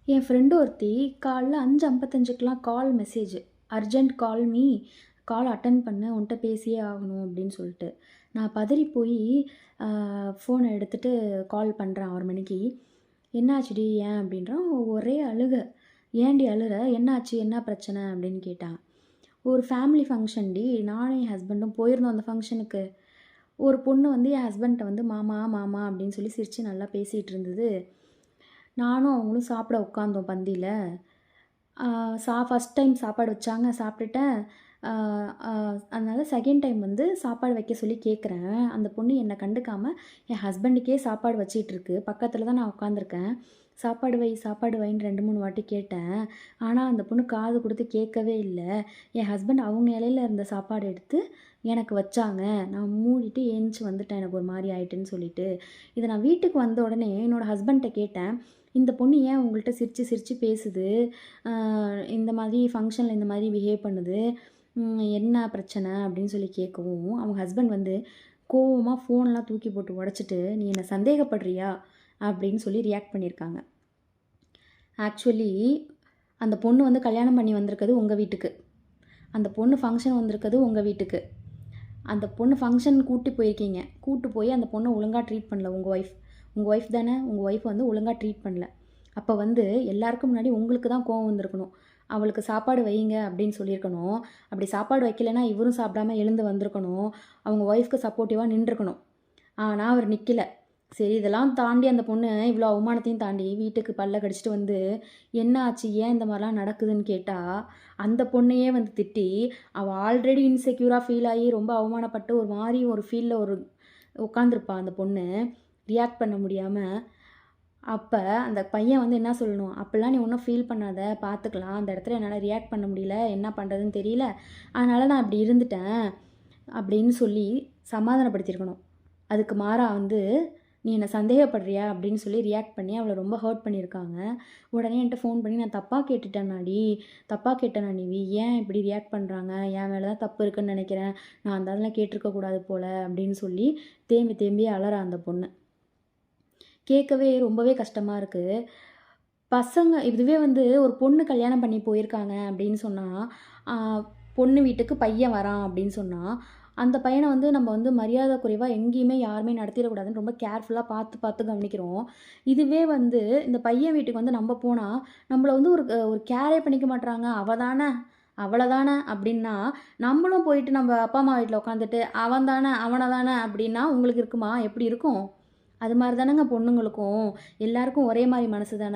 என் friend ஒருத்தி காலைல 5:55க்குலாம் call message urgent call me call attend பண்ணு உன்கிட்ட பேசியே ஆகணும் அப்படின்னு சொல்லிட்டு நான் பதறி போய் ஃபோனை எடுத்துகிட்டு கால் பண்ணுறேன் 6 மணிக்கு. என்னாச்சுடி ஏன் அப்படின்றான். ஒரே அழுக. ஏன்டி அழுற, என்னாச்சு, என்ன பிரச்சனை அப்படின்னு கேட்டான். ஒரு ஃபேமிலி ஃபங்க்ஷன் டி, நானும் என் ஹஸ்பண்டும் போயிருந்தோம் அந்த ஃபங்க்ஷனுக்கு. ஒரு பொண்ணு வந்து என் ஹஸ்பண்ட்டை வந்து மாமா மாமா அப்படின்னு சொல்லி சிரித்து நல்லா பேசிகிட்டு இருந்தது. நானும் அவங்களும் சாப்பிட உட்காந்தோம் பந்தியில். ஃபஸ்ட் டைம் சாப்பாடு வச்சாங்க, சாப்பிட்டுட்டேன். அ அ அதனால செகண்ட் டைம் வந்து சாப்பாடு வைக்க சொல்லி கேட்குறேன். அந்த பொண்ணு என்னை கண்டுக்காம என் ஹஸ்பண்டுக்கே சாப்பாடு வச்சிட்ருக்கு. பக்கத்தில் தான் நான் உட்காந்துருக்கேன். சாப்பாடு வை, சாப்பாடு வைன்னு 2, 3 வாட்டி கேட்டேன். ஆனால் அந்த பொண்ணு காது கொடுத்து கேட்கவே இல்ல. என் ஹஸ்பண்ட் அவங்க இலையில இருந்த சாப்பாடு எடுத்து எனக்கு வச்சாங்க. நான் மூடிட்டு ஏந்திச்சு வந்துட்டேன். எனக்கு ஒரு மாரி ஆயிட்டுன்னு சொல்லிட்டு. இதை நான் வீட்டுக்கு வந்த உடனே என்னோடய ஹஸ்பண்ட்ட கேட்டேன். இந்த பொண்ணு ஏன் உங்கள்கிட்ட சிரித்து சிரித்து பேசுது, இந்த மாதிரி ஃபங்க்ஷனில் இந்த மாதிரி பிஹேவ் பண்ணுது, என்ன பிரச்சனை அப்படின்னு சொல்லி கேட்கவும், அவங்க ஹஸ்பண்ட் வந்து கோவமாக ஃபோன்லாம் தூக்கி போட்டு உடச்சிட்டு, நீ என்னை சந்தேகப்படுறியா அப்படின்னு சொல்லி ரியாக்ட் பண்ணியிருக்காங்க. ஆக்சுவலி அந்த பொண்ணு வந்து கல்யாணம் பண்ணி வந்திருக்கிறது உங்கள் வீட்டுக்கு. அந்த பொண்ணு ஃபங்க்ஷன் வந்திருக்கிறது உங்கள் வீட்டுக்கு. அந்த பொண்ணு ஃபங்க்ஷன் கூட்டி போயிருக்கீங்க. கூட்டு போய் அந்த பொண்ணை ஒழுங்காக ட்ரீட் பண்ணல உங்கள் ஒய்ஃப். உங்கள் ஒய்ஃப் தானே, உங்கள் ஒய்ஃப் வந்து ஒழுங்காக ட்ரீட் பண்ணல. அப்போ வந்து எல்லாருக்கும் முன்னாடி உங்களுக்கு தான் கோவம் வந்திருக்கணும். அவளுக்கு சாப்பாடு வைங்க அப்படின்னு சொல்லியிருக்கணும். அப்படி சாப்பாடு வைக்கலைன்னா இவரும் சாப்பிடாம எழுந்து வந்திருக்கணும். அவங்க ஒய்ஃப்க்கு சப்போர்ட்டிவாக நின்றுக்கணும். ஆனால் அவர் நிற்கல. சரி, இதெல்லாம் தாண்டி அந்த பொண்ணு இவ்வளோ அவமானத்தையும் தாண்டி வீட்டுக்கு பல்ல கடிச்சிட்டு வந்து, என்ன ஆச்சு, ஏன் இந்த மாதிரிலாம் நடக்குதுன்னு கேட்டால், அந்த பொண்ணையே வந்து திட்டி, அவள் ஆல்ரெடி இன்செக்யூராக ஃபீல் ஆகி ரொம்ப அவமானப்பட்டு ஒரு மாதிரி ஒரு ஃபீலில் உட்காந்துருப்பா அந்த பொண்ணு. ரியாக்ட் பண்ண முடியாமல். அப்போ அந்த பையன் வந்து என்ன சொல்லணும், அப்படிலாம் நீ ஒன்றும் ஃபீல் பண்ணாத, பார்த்துக்கலாம், அந்த இடத்துல என்னால் ரியாக்ட் பண்ண முடியல, என்ன பண்ணுறதுன்னு தெரியல, அதனால் நான் அப்படி இருந்துட்டேன் அப்படின்னு சொல்லி சமாதானப்படுத்தியிருக்கணும். அதுக்கு மாறாக வந்து நீ என்னை சந்தேகப்படுறியா அப்படின்னு சொல்லி ரியாக்ட் பண்ணி அவளை ரொம்ப ஹர்ட் பண்ணியிருக்காங்க. உடனே என்கிட்ட ஃபோன் பண்ணி, நான் தப்பாக கேட்டுட்டேனாடி, தப்பாக கேட்டேனா நிவி, ஏன் இப்படி ரியாக்ட் பண்ணுறாங்க, என் மேலே தான் தப்பு இருக்குன்னு நினைக்கிறேன், நான் அந்த அதெல்லாம் கேட்டிருக்கக்கூடாது போல் அப்படின்னு சொல்லி தேம்பி தேம்பி அலறா அந்த பொண்ணு. கேட்கவே ரொம்பவே கஷ்டமாக இருக்குது. பசங்க இதுவே வந்து ஒரு பொண்ணு கல்யாணம் பண்ணி போயிருக்காங்க அப்படின்னு சொன்னால், பொண்ணு வீட்டுக்கு பையன் வரான் அப்படின்னு சொன்னால், அந்த பையனை வந்து நம்ம வந்து மரியாதை குறைவாக எங்கேயுமே யாருமே நடத்திடக்கூடாதுன்னு ரொம்ப கேர்ஃபுல்லாக பார்த்து பார்த்து கவனிக்கிறோம். இதுவே வந்து இந்த பையன் வீட்டுக்கு வந்து நம்ம போனால், நம்மளை வந்து ஒரு கேரே பண்ணிக்க மாட்றாங்க. அவள் தானே, அவளை தானே அப்படின்னா, நம்மளும் போயிட்டு நம்ம அப்பா அம்மா வீட்டில் உட்காந்துட்டு அவன் தானே, அவனை தானே அப்படின்னா உங்களுக்கு இருக்குமா? எப்படி இருக்கும்? அது மாதிரி தானேங்க பொண்ணுங்களுக்கும். எல்லாருக்கும் ஒரே மாதிரி மனசு தானங்க.